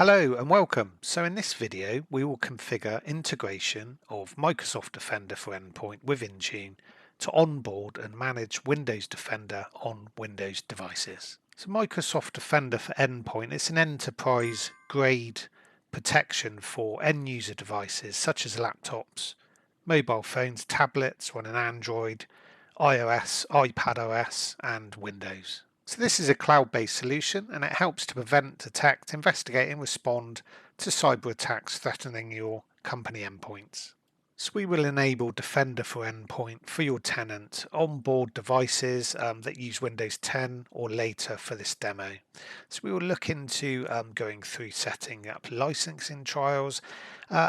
Hello and welcome. So in this video we will configure integration of Microsoft Defender for Endpoint with Intune to onboard and manage Windows Defender on Windows devices. So Microsoft Defender for Endpoint is an enterprise grade protection for end user devices such as laptops, mobile phones, tablets running Android, iOS, iPadOS and Windows. So this is a cloud-based solution and it helps to prevent, detect, investigate and respond to cyber attacks threatening your company endpoints. So we will enable Defender for Endpoint for your tenant on board devices that use Windows 10 or later for this demo. So we will look into going through setting up licensing trials,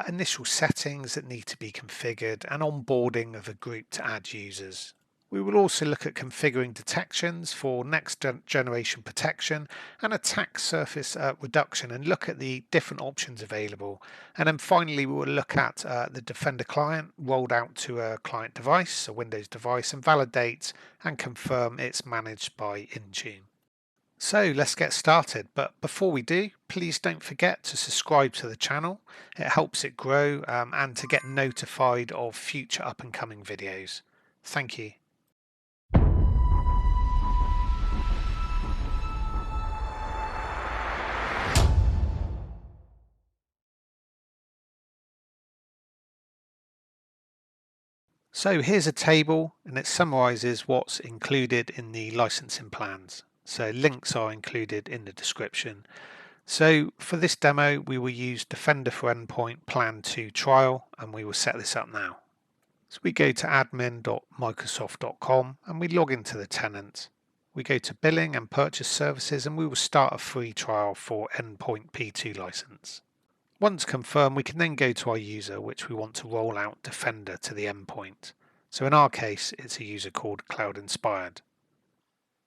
initial settings that need to be configured and onboarding of a group to add users. We will also look at configuring detections for next generation protection and attack surface reduction and look at the different options available. And then finally, we will look at the Defender client rolled out to a client device, a Windows device, and validate and confirm it's managed by Intune. So let's get started. But before we do, please don't forget to subscribe to the channel. It helps it grow and to get notified of future up and coming videos. Thank you. So here's a table and it summarizes what's included in the licensing plans. So links are included in the description. So for this demo, we will use Defender for Endpoint Plan 2 trial and we will set this up now. So we go to admin.microsoft.com and we log into the tenant. We go to billing and purchase services and we will start a free trial for Endpoint P2 license. Once confirmed, we can then go to our user, which we want to roll out Defender to the endpoint. So in our case, it's a user called Cloud Inspired.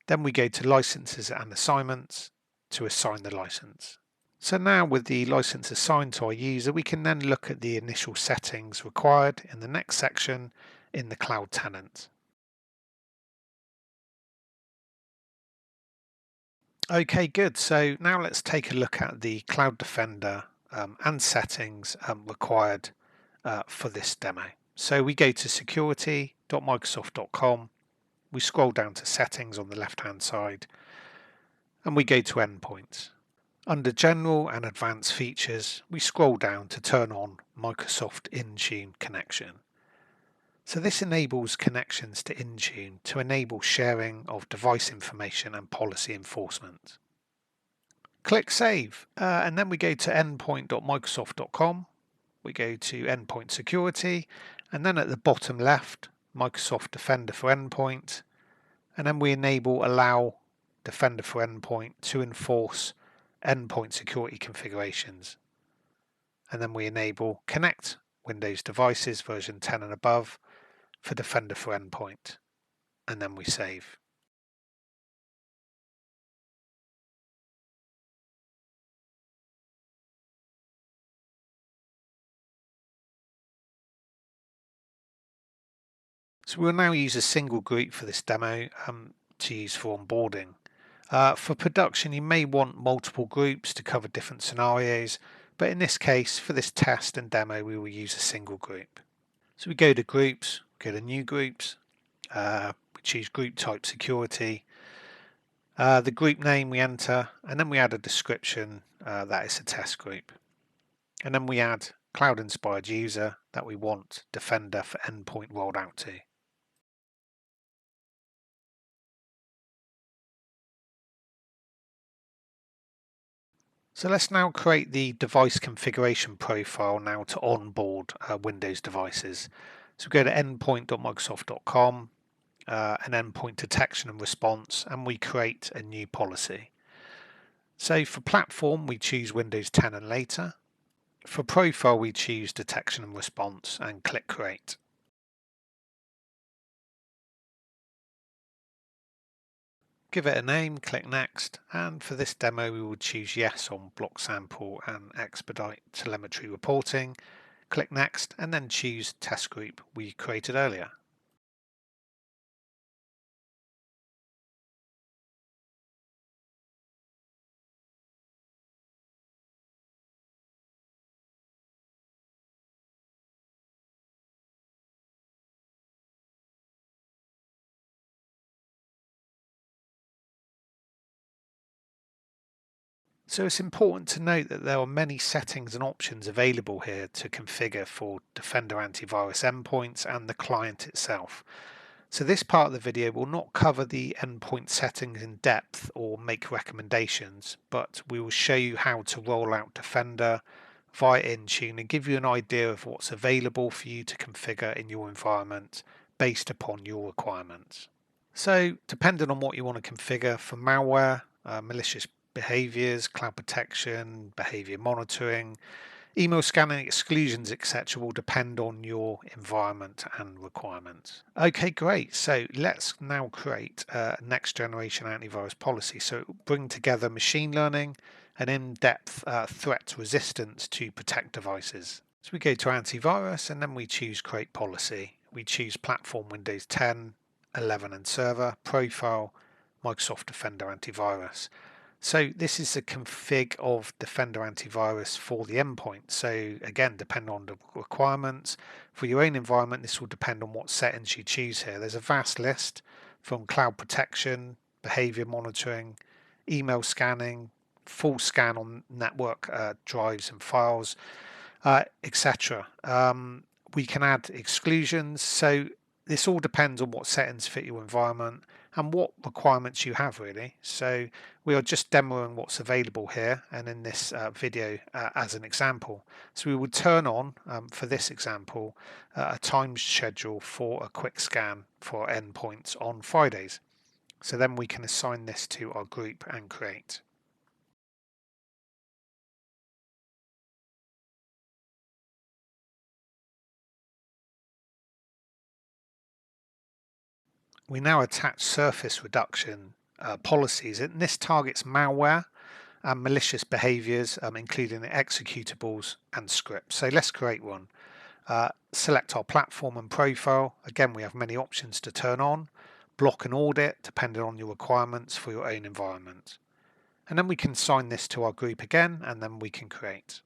Then we go to licenses and assignments to assign the license. So now with the license assigned to our user, we can then look at the initial settings required in the next section in the cloud tenant. Okay, good. So now let's take a look at the Cloud Defender and settings required for this demo. So we go to security.microsoft.com, we scroll down to settings on the left hand side and we go to endpoints. Under general and advanced features, we scroll down to turn on Microsoft Intune connection. So this enables connections to Intune to enable sharing of device information and policy enforcement. Click Save and then we go to endpoint.microsoft.com. We go to Endpoint Security and then at the bottom left, Microsoft Defender for Endpoint, and then we enable Allow Defender for Endpoint to enforce endpoint security configurations. And then we enable Connect Windows devices version 10 and above for Defender for Endpoint, and then we save. So we'll now use a single group for this demo to use for onboarding. For production, you may want multiple groups to cover different scenarios, but in this case, for this test and demo, we will use a single group. So we go to groups, go to new groups, we choose group type security, the group name we enter, and then we add a description that is a test group. And then we add cloud inspired user that we want Defender for Endpoint rolled out to. So let's now create the device configuration profile now to onboard Windows devices. So we go to endpoint.microsoft.com and endpoint detection and response, and we create a new policy. So for platform, we choose Windows 10 and later. For profile, we choose detection and response and click create. Give it a name, click next, and for this demo we will choose yes on block sample and expedite telemetry reporting. Click next and then choose test group we created earlier. So it's important to note that there are many settings and options available here to configure for Defender antivirus endpoints and the client itself. So this part of the video will not cover the endpoint settings in depth or make recommendations, but we will show you how to roll out Defender via Intune and give you an idea of what's available for you to configure in your environment based upon your requirements. So depending on what you want to configure for malware, malicious behaviors, cloud protection, behavior monitoring, email scanning, exclusions, etc. will depend on your environment and requirements. Okay, great. So let's now create a next generation antivirus policy. So it will bring together machine learning and in-depth threat resistance to protect devices. So we go to antivirus and then we choose create policy. We choose platform Windows 10, 11 and server, profile, Microsoft Defender antivirus. So this is the config of Defender antivirus for the endpoint. So again, depending on the requirements for your own environment, this will depend on what settings you choose here. There's a vast list from cloud protection, behavior monitoring, email scanning, full scan on network drives and files, etc. We can add exclusions. So this all depends on what settings fit your environment and what requirements you have really. So we are just demoing what's available here and in this video as an example. So we would turn on, for this example, a time schedule for a quick scan for endpoints on Fridays. So then we can assign this to our group and create. We now attach surface reduction policies, and this targets malware and malicious behaviors, including executables and scripts. So let's create one. Select our platform and profile. Again, we have many options to turn on, block and audit, depending on your requirements for your own environment. And then we can assign this to our group again, and then we can create.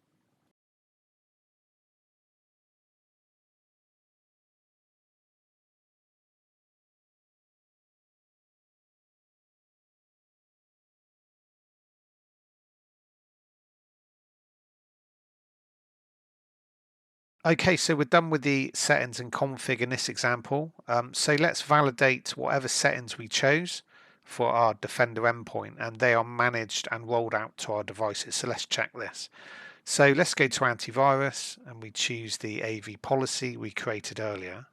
Okay, so we're done with the settings and config in this example. So let's validate whatever settings we chose for our Defender endpoint, and they are managed and rolled out to our devices. So let's check this. So let's go to antivirus and we choose the AV policy we created earlier.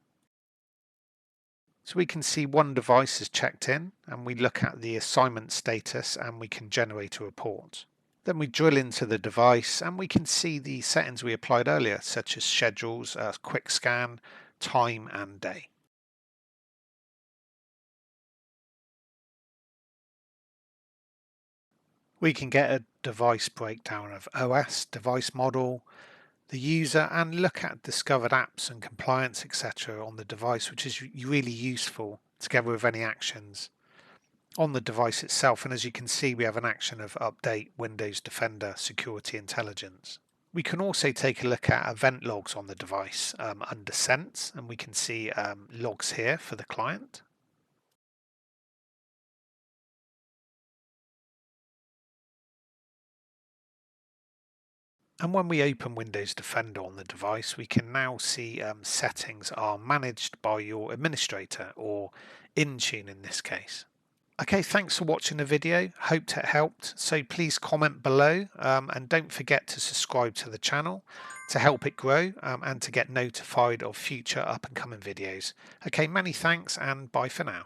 So we can see one device is checked in and we look at the assignment status and we can generate a report. Then we drill into the device and we can see the settings we applied earlier, such as schedules, quick scan, time and day. We can get a device breakdown of OS, device model, the user, and look at discovered apps and compliance, etc. on the device, which is really useful together with any actions on the device itself. And as you can see, we have an action of update Windows Defender Security Intelligence. We can also take a look at event logs on the device under Sent, and we can see logs here for the client. And when we open Windows Defender on the device, we can now see settings are managed by your administrator, or Intune in this case. Okay, thanks for watching the video. Hope it helped. So please comment below and don't forget to subscribe to the channel to help it grow and to get notified of future up and coming videos. Okay, many thanks and bye for now.